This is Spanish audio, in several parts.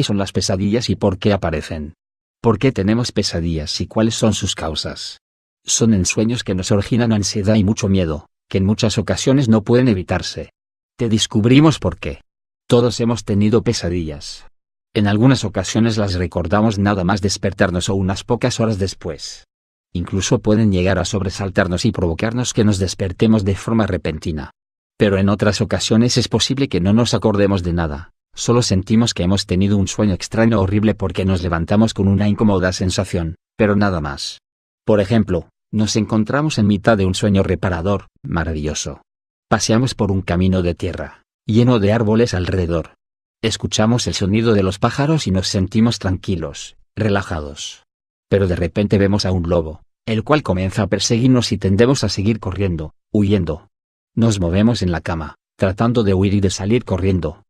¿Qué son las pesadillas y por qué aparecen? ¿Por qué tenemos pesadillas y cuáles son sus causas? Son ensueños que nos originan ansiedad y mucho miedo, que en muchas ocasiones no pueden evitarse. Te descubrimos por qué. Todos hemos tenido pesadillas. En algunas ocasiones las recordamos nada más despertarnos o unas pocas horas después. Incluso pueden llegar a sobresaltarnos y provocarnos que nos despertemos de forma repentina. Pero en otras ocasiones es posible que no nos acordemos de nada, solo sentimos que hemos tenido un sueño extraño o horrible porque nos levantamos con una incómoda sensación, pero nada más. Por ejemplo, nos encontramos en mitad de un sueño reparador, maravilloso. Paseamos por un camino de tierra, lleno de árboles alrededor. Escuchamos el sonido de los pájaros y nos sentimos tranquilos, relajados. Pero de repente vemos a un lobo, el cual comienza a perseguirnos y tendemos a seguir corriendo, huyendo. Nos movemos en la cama, tratando de huir y de salir corriendo.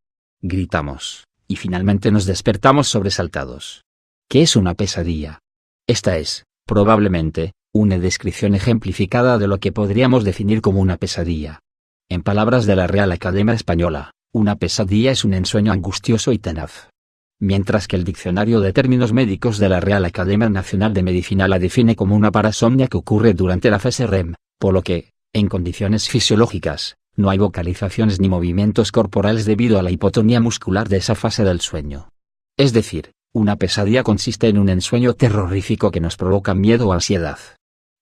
Gritamos, y finalmente nos despertamos sobresaltados. ¿Qué es una pesadilla? Esta es, probablemente, una descripción ejemplificada de lo que podríamos definir como una pesadilla. En palabras de la Real Academia Española, una pesadilla es un ensueño angustioso y tenaz. Mientras que el Diccionario de Términos Médicos de la Real Academia Nacional de Medicina la define como una parasomnia que ocurre durante la fase REM, por lo que, en condiciones fisiológicas, no hay vocalizaciones ni movimientos corporales debido a la hipotonía muscular de esa fase del sueño. Es decir, una pesadilla consiste en un ensueño terrorífico que nos provoca miedo o ansiedad.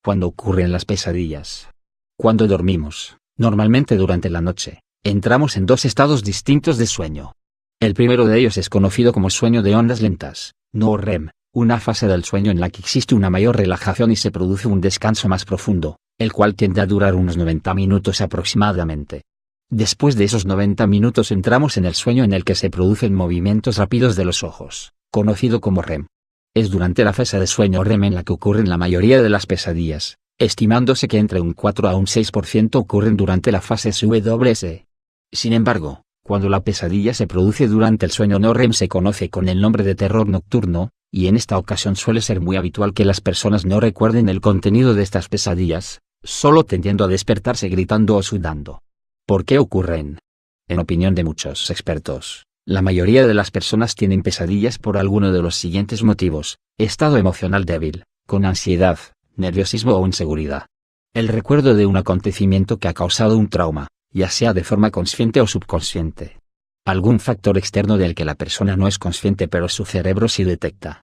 ¿Cuándo ocurren las pesadillas? Cuando dormimos, normalmente durante la noche, entramos en dos estados distintos de sueño. El primero de ellos es conocido como sueño de ondas lentas, no REM, una fase del sueño en la que existe una mayor relajación y se produce un descanso más profundo, el cual tiende a durar unos 90 minutos aproximadamente. Después de esos 90 minutos entramos en el sueño en el que se producen movimientos rápidos de los ojos, conocido como REM. Es durante la fase de sueño REM en la que ocurren la mayoría de las pesadillas, estimándose que entre un 4 a un 6% ocurren durante la fase SWS. Sin embargo, cuando la pesadilla se produce durante el sueño no REM se conoce con el nombre de terror nocturno, y en esta ocasión suele ser muy habitual que las personas no recuerden el contenido de estas pesadillas, solo tendiendo a despertarse gritando o sudando. ¿Por qué ocurren? En opinión de muchos expertos, la mayoría de las personas tienen pesadillas por alguno de los siguientes motivos: estado emocional débil, con ansiedad, nerviosismo o inseguridad. El recuerdo de un acontecimiento que ha causado un trauma, ya sea de forma consciente o subconsciente. Algún factor externo del que la persona no es consciente pero su cerebro sí detecta.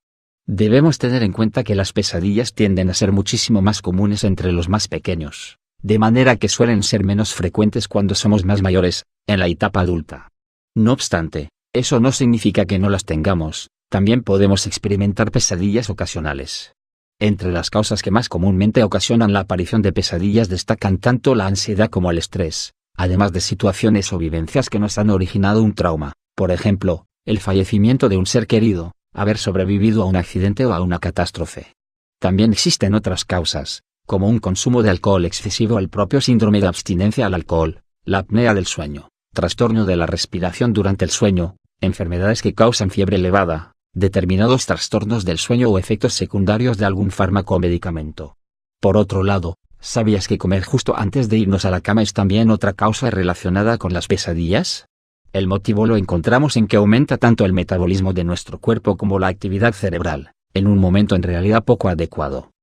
Debemos tener en cuenta que las pesadillas tienden a ser muchísimo más comunes entre los más pequeños, de manera que suelen ser menos frecuentes cuando somos más mayores, en la etapa adulta. No obstante, eso no significa que no las tengamos, también podemos experimentar pesadillas ocasionales. Entre las causas que más comúnmente ocasionan la aparición de pesadillas destacan tanto la ansiedad como el estrés, además de situaciones o vivencias que nos han originado un trauma, por ejemplo, el fallecimiento de un ser querido, haber sobrevivido a un accidente o a una catástrofe. También existen otras causas, como un consumo de alcohol excesivo, el propio síndrome de abstinencia al alcohol, la apnea del sueño, trastorno de la respiración durante el sueño, enfermedades que causan fiebre elevada, determinados trastornos del sueño o efectos secundarios de algún fármaco o medicamento. Por otro lado, ¿sabías que comer justo antes de irnos a la cama es también otra causa relacionada con las pesadillas? El motivo lo encontramos en que aumenta tanto el metabolismo de nuestro cuerpo como la actividad cerebral, en un momento en realidad poco adecuado.